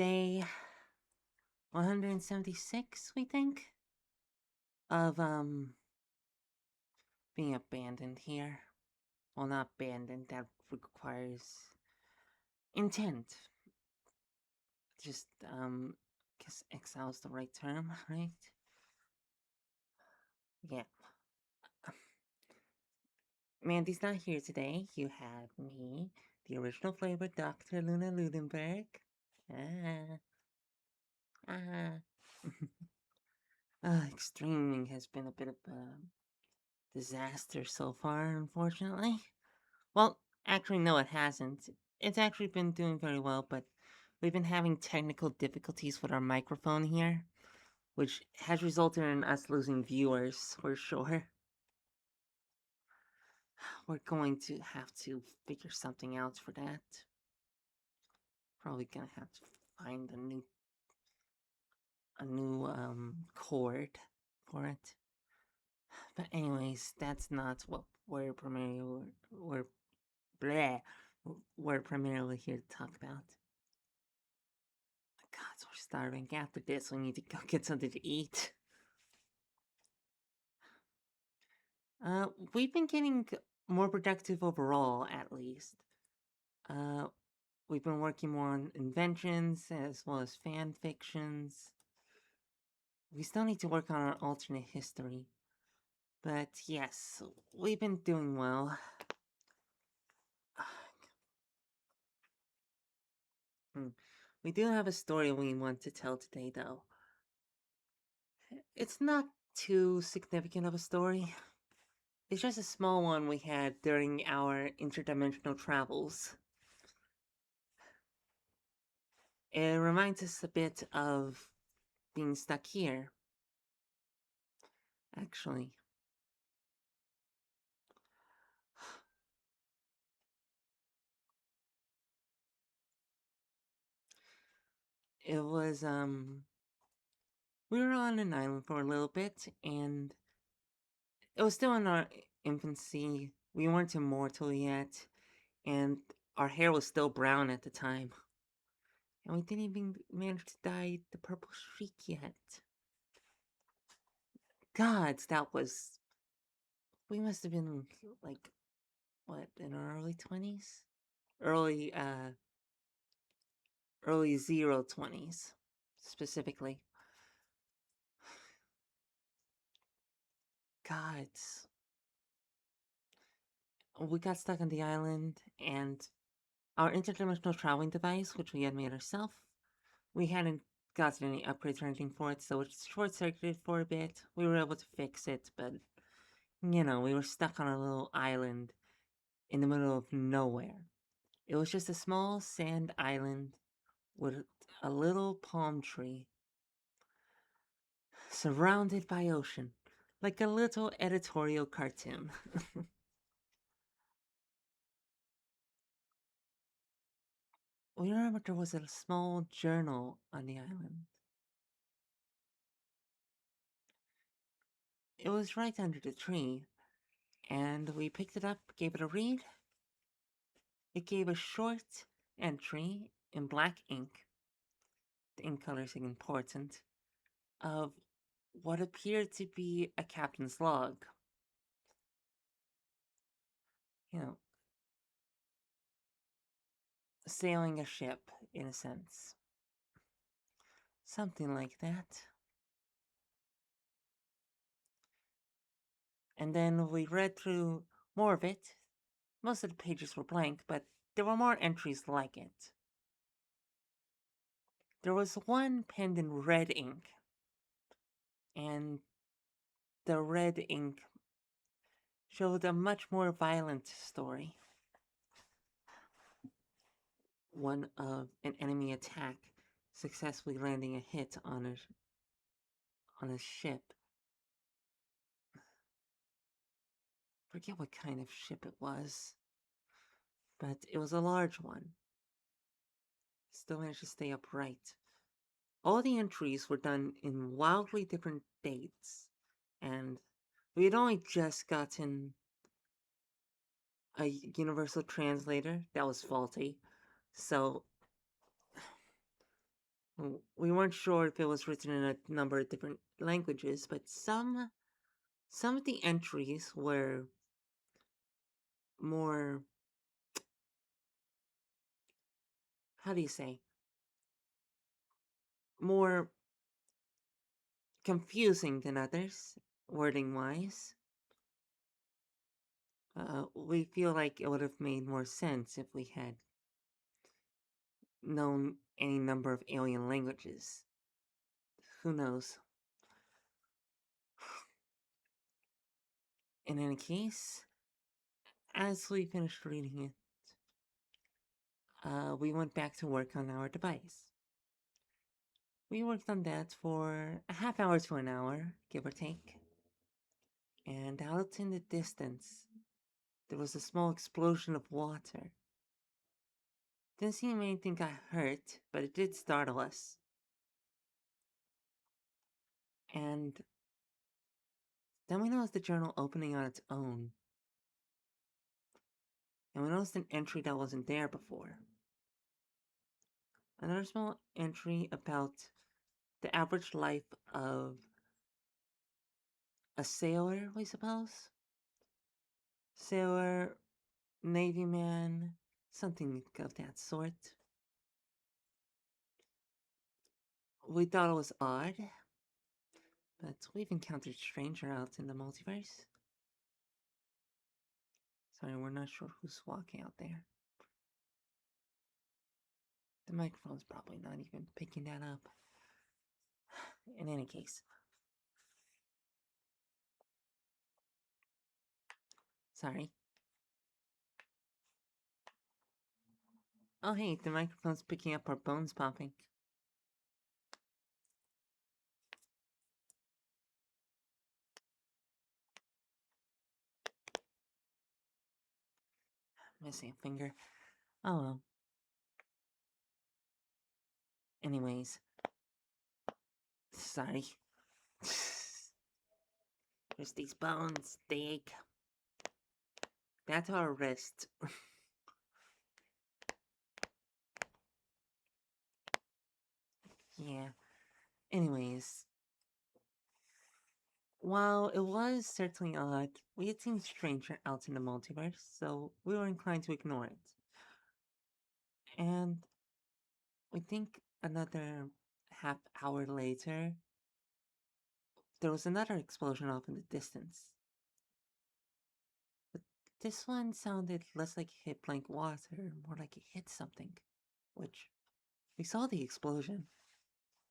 day 176, we think, of being abandoned here. Well, not abandoned, that requires intent. Just, guess exile's the right term, right? Yeah. Mandy's not here today. You have me, the original flavor, Dr. Luna Ludenburg. Ah. Ah. Extreming has been a bit of a disaster so far, unfortunately. Well, actually, no, it hasn't. It's actually been doing very well, but we've been having technical difficulties with our microphone here, which has resulted in us losing viewers, for sure. We're going to have to figure something out for that. Probably gonna have to find a new cord for it. But anyways, that's not what we're bleh, we're primarily here to talk about. God, we're starving. After this, we need to go get something to eat. We've been getting more productive overall, at least. Uh, we've been working more on inventions as well as fan fictions. We still need to work on our alternate history. But yes, we've been doing well. We do have a story we want to tell today, though. It's not too significant of a story. It's just a small one we had during our interdimensional travels. It reminds us a bit of being stuck here, actually. It was, we were on an island for a little bit, and it was still in our infancy. We weren't immortal yet, and our hair was still brown at the time. And we didn't even manage to dye the purple streak yet. Gods, that was. We must have been, like, what, in our early 20s? Early, early 020s, specifically. Gods. We got stuck on the island, and our interdimensional traveling device, which we had made ourselves, we hadn't gotten any upgrades or anything for it, so it short-circuited for a bit. We were able to fix it, but, we were stuck on a little island in the middle of nowhere. It was just a small sand island with a little palm tree surrounded by ocean, like a little editorial cartoon. We remember there was a small journal on the island. It was right under the tree, and we picked it up, gave it a read. It gave a short entry in black ink, the ink colors are important, of what appeared to be a captain's log. You know, sailing a ship, in a sense. Something like that. And then we read through more of it. Most of the pages were blank, but there were more entries like it. There was one penned in red ink, and the red ink showed a much more violent story. One of an enemy attack successfully landing a hit on a ship. Forget what kind of ship it was, but it was a large one. Still managed to stay upright. All the entries were done in wildly different dates, and we had only just gotten a universal translator that was faulty, so We weren't sure if it was written in a number of different languages, but some of the entries were more, how do you say, more confusing than others, wording wise. We feel like it would have made more sense if we had known any number of alien languages. Who knows? In any case, as we finished reading it, we went back to work on our device. We worked on that for a half hour to an hour, give or take. And out in the distance, there was a small explosion of water. Didn't seem anything got hurt, but it did startle us. And then we noticed the journal opening on its own. And we noticed an entry that wasn't there before. Another small entry about the average life of a sailor, we suppose? Sailor, Navy man, something of that sort. We thought it was odd, but we've encountered stranger out in the multiverse. Sorry, we're not sure who's walking out there. The microphone's probably not even picking that up. In any case. Sorry. Oh hey, the microphone's picking up our bones popping. Missing a finger. Oh well. Anyways. Sorry. There's these bones, they ache. That's our wrist. Yeah. Anyways. While it was certainly odd, we had seen stranger out in the multiverse, so we were inclined to ignore it. And we think another half hour later, there was another explosion off in the distance. But this one sounded less like it hit blank water, more like it hit something. Which, we saw the explosion.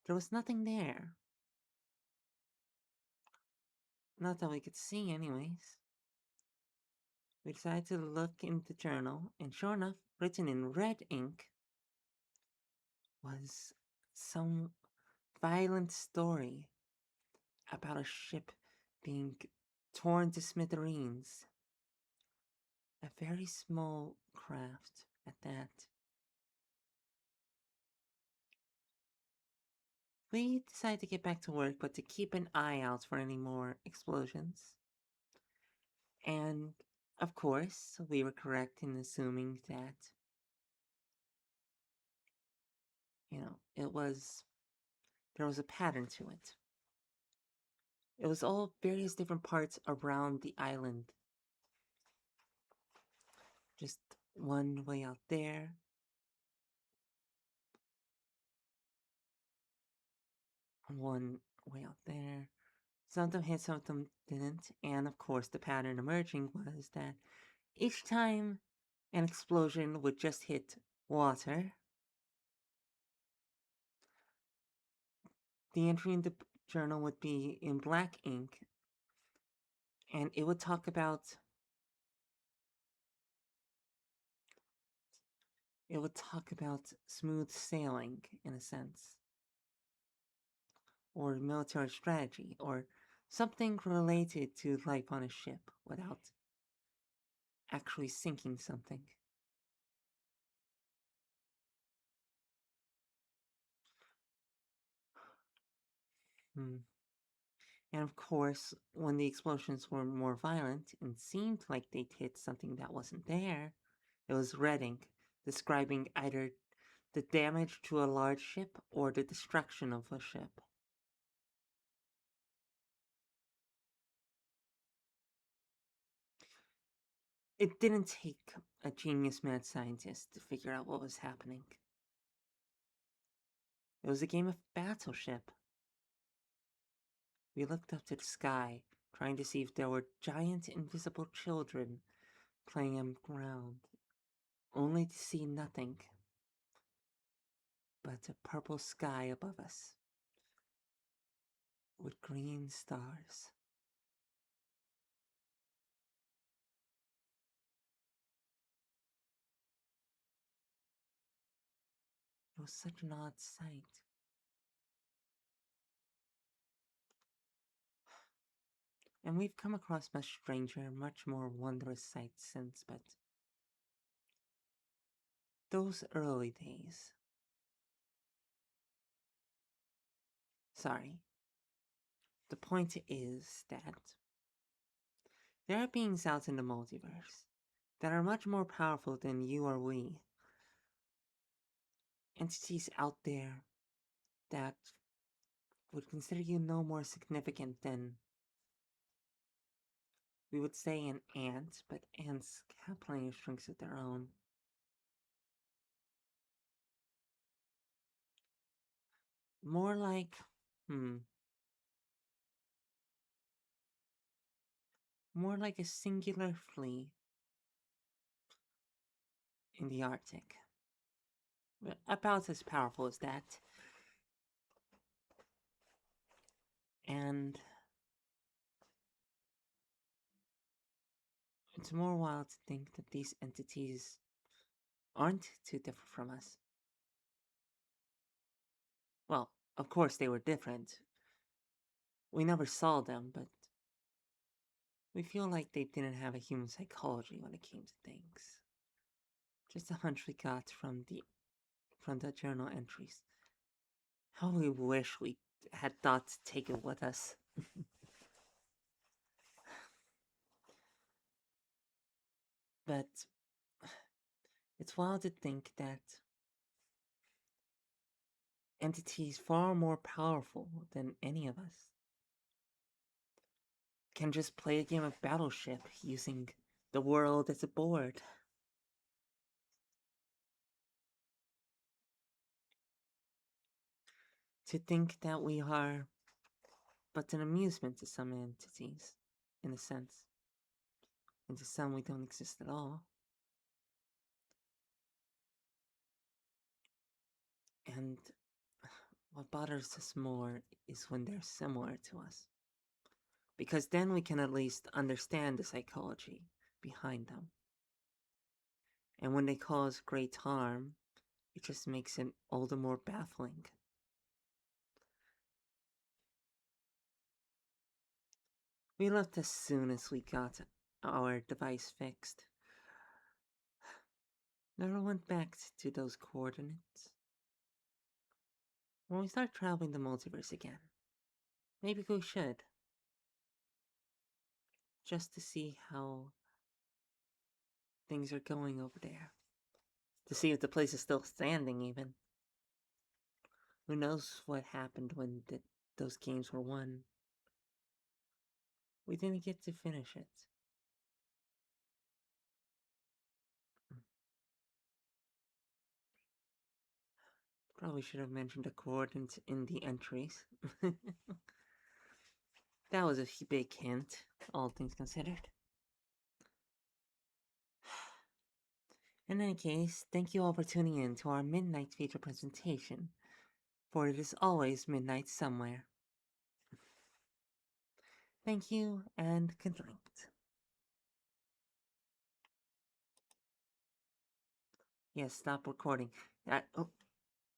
There was nothing there. Not that we could see, anyways. We decided to look in the journal, and sure enough, written in red ink, was some violent story about a ship being torn to smithereens. A very small craft at that. We decided to get back to work, but to keep an eye out for any more explosions. And, of course, we were correct in assuming that, there was a pattern to it. It was all various different parts around the island. Just one way out there, one way out there. Some of them hit, some of them didn't. And of course, the pattern emerging was that each time an explosion would just hit water, the entry in the journal would be in black ink, and it would talk about smooth sailing in a sense, or military strategy, or something related to life on a ship without actually sinking something. Hmm. And of course, when the explosions were more violent and seemed like they'd hit something that wasn't there, it was red ink, describing either The damage to a large ship or the destruction of a ship? It didn't take a genius mad scientist to figure out what was happening. It was a game of Battleship. We looked up to the sky, trying to see if there were giant invisible children playing on ground, only to see nothing but a purple sky above us with green stars. It was such an odd sight. And we've come across much stranger, much more wondrous sights since, but those early days. Sorry. The point is that there are beings out in the multiverse that are much more powerful than you or we. Entities out there that would consider you no more significant than, we would say, an ant, but ants have plenty of strings of their own. More like, more like a singular flea in the Arctic. About as powerful as that. And it's more wild to think that these entities aren't too different from us. Well, of course they were different. We never saw them, but we feel like they didn't have a human psychology when it came to things. Just a hunch we got from the journal entries. How we wish we had thought to take it with us. But it's wild to think that entities far more powerful than any of us can just play a game of Battleship using the world as a board. To think that we are but an amusement to some entities, in a sense, and to some we don't exist at all. And what bothers us more is when they're similar to us. Because then we can at least understand the psychology behind them. And when they cause great harm, it just makes it all the more baffling. We left as soon as we got our device fixed. Never went back to those coordinates. When we start traveling the multiverse again, maybe we should. Just to see how things are going over there. To see if the place is still standing, even. Who knows what happened when those games were won? We didn't get to finish it. Probably should have mentioned the coordinates in the entries. That was a big hint, all things considered. In any case, thank you all for tuning in to our midnight feature presentation, for it is always midnight somewhere. Thank you, and good night. Yes, stop recording. Oh.